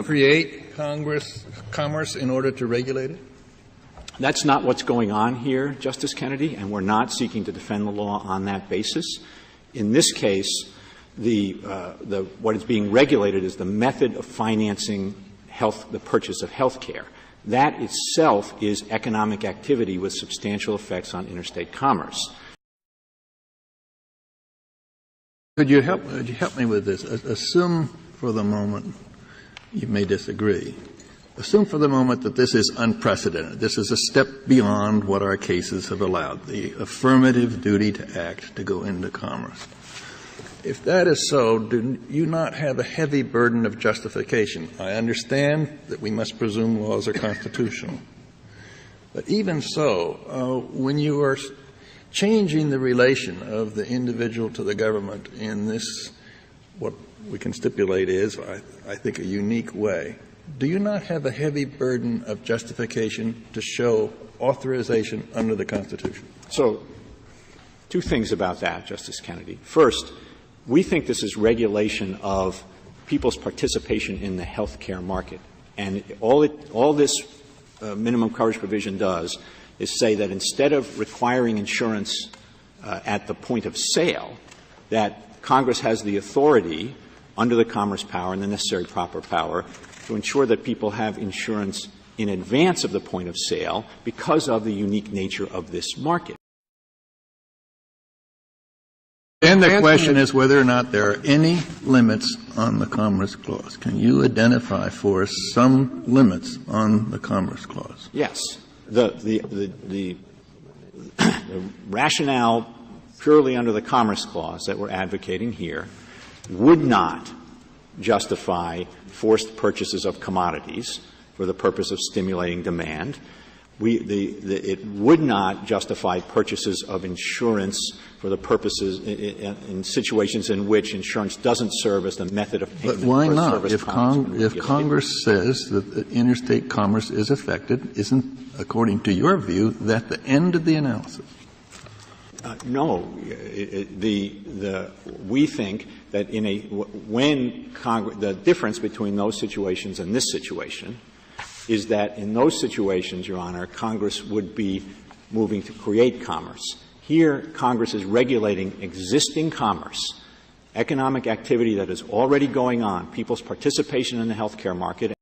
Create commerce in order to regulate it? That's not what's going on here, Justice Kennedy, and we're not seeking to defend the law on that basis. In this case, what is being regulated is the method of financing the purchase of health care. That itself is economic activity with substantial effects on interstate commerce. Could you help me with this? Assume for the moment, you may disagree, assume for the moment that this is unprecedented. This is a step beyond what our cases have allowed, the affirmative duty to act to go into commerce. If that is so, do you not have a heavy burden of justification? I understand that we must presume laws are constitutional. But even so, when you are changing the relation of the individual to the government in this, what we can stipulate is, I think, a unique way, do you not have a heavy burden of justification to show authorization under the Constitution? So, two things about that, Justice Kennedy. First, we think this is regulation of people's participation in the health care market. And all this minimum coverage provision does is say that instead of requiring insurance at the point of sale, that Congress has the authority under the commerce power and the necessary proper power to ensure that people have insurance in advance of the point of sale because of the unique nature of this market. And the question is whether or not there are any limits on the Commerce Clause. Can you identify for us some limits on the Commerce Clause? Yes. The rationale purely under the Commerce Clause that we're advocating here would not justify forced purchases of commodities for the purpose of stimulating demand. It would not justify purchases of insurance for the purposes in situations in which insurance doesn't serve as the method of payment. But why not? If Congress says that interstate commerce is affected, isn't, according to your view, that the end of the analysis? No. We think that the difference between those situations and this situation is that in those situations, Your Honor, Congress would be moving to create commerce. Here, Congress is regulating existing commerce, economic activity that is already going on, people's participation in the healthcare market.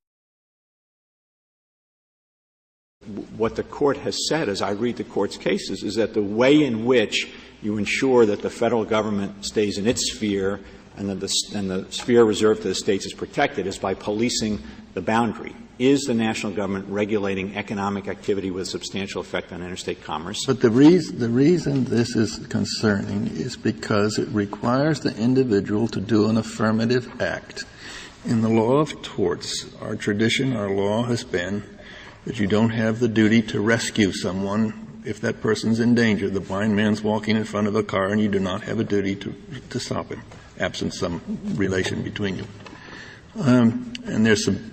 What the Court has said, as I read the Court's cases, is that the way in which you ensure that the federal government stays in its sphere and that the sphere reserved to the states is protected is by policing the boundary. Is the national government regulating economic activity with substantial effect on interstate commerce? But the reason this is concerning is because it requires the individual to do an affirmative act. In the law of torts, our tradition, our law has been that you don't have the duty to rescue someone if that person's in danger. The blind man's walking in front of a car and you do not have a duty to stop him, absent some relation between you. And there's some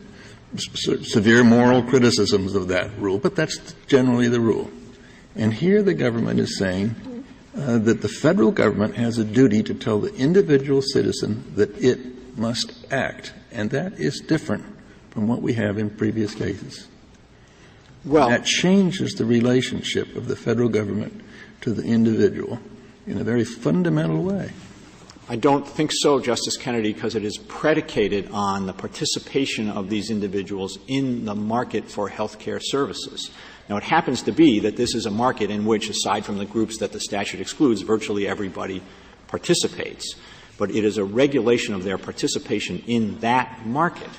severe moral criticisms of that rule, but that's generally the rule. And here the government is saying that the federal government has a duty to tell the individual citizen that it must act, and that is different from what we have in previous cases. Well, that changes the relationship of the federal government to the individual in a very fundamental way. I don't think so, Justice Kennedy, because it is predicated on the participation of these individuals in the market for health care services. Now, it happens to be that this is a market in which, aside from the groups that the statute excludes, virtually everybody participates. But it is a regulation of their participation in that market.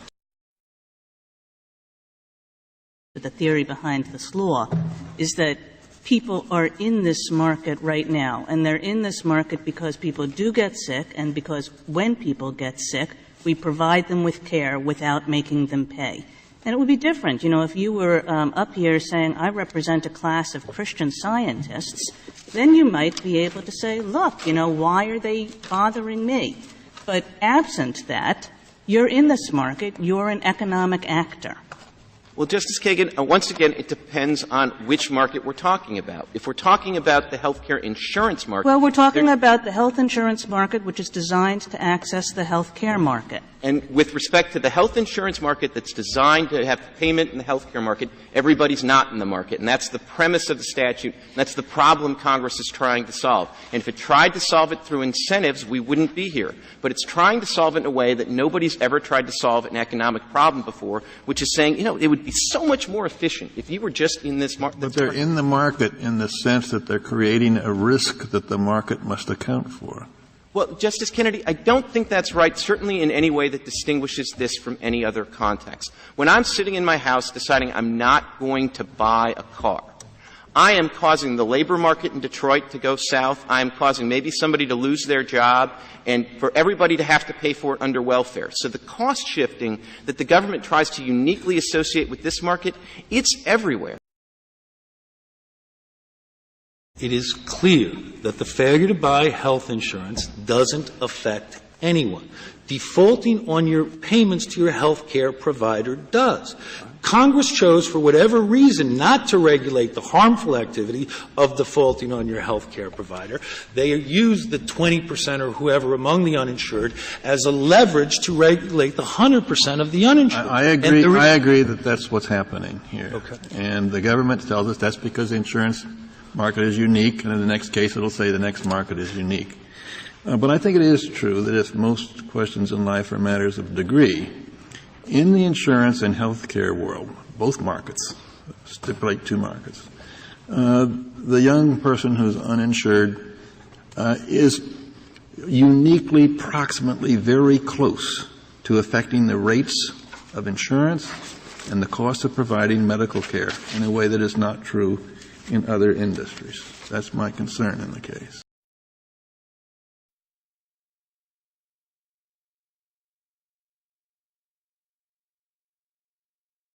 The theory behind this law is that people are in this market right now, and they're in this market because people do get sick, and because when people get sick, we provide them with care without making them pay. And it would be different, if you were up here saying, I represent a class of Christian Scientists, then you might be able to say, look, why are they bothering me? But absent that, you're in this market, you're an economic actor. Well, Justice Kagan, once again, it depends on which market we're talking about. If we're talking about the healthcare insurance market. Well, we're talking about the health insurance market, which is designed to access the health care market. And with respect to the health insurance market that's designed to have payment in the health care market, everybody's not in the market. And that's the premise of the statute. And that's the problem Congress is trying to solve. And if it tried to solve it through incentives, we wouldn't be here. But it's trying to solve it in a way that nobody's ever tried to solve an economic problem before, which is saying, it would be so much more efficient if you were just in this market. But they're in the market in the sense that they're creating a risk that the market must account for. Well, Justice Kennedy, I don't think that's right, certainly in any way that distinguishes this from any other context. When I'm sitting in my house deciding I'm not going to buy a car, I am causing the labor market in Detroit to go south. I am causing maybe somebody to lose their job and for everybody to have to pay for it under welfare. So the cost shifting that the government tries to uniquely associate with this market, it's everywhere. It is clear that the failure to buy health insurance doesn't affect anyone. Defaulting on your payments to your health care provider does. Congress chose, for whatever reason, not to regulate the harmful activity of defaulting on your health care provider. They used the 20% or whoever among the uninsured as a leverage to regulate the 100% of the uninsured. I agree. I agree that that's what's happening here. Okay. And the government tells us that's because the insurance market is unique, and in the next case it'll say the next market is unique. But I think it is true that if most questions in life are matters of degree, in the insurance and health care world, both markets, stipulate two markets, the young person who's uninsured is uniquely, proximately very close to affecting the rates of insurance and the cost of providing medical care in a way that is not true in other industries. That's my concern in the case.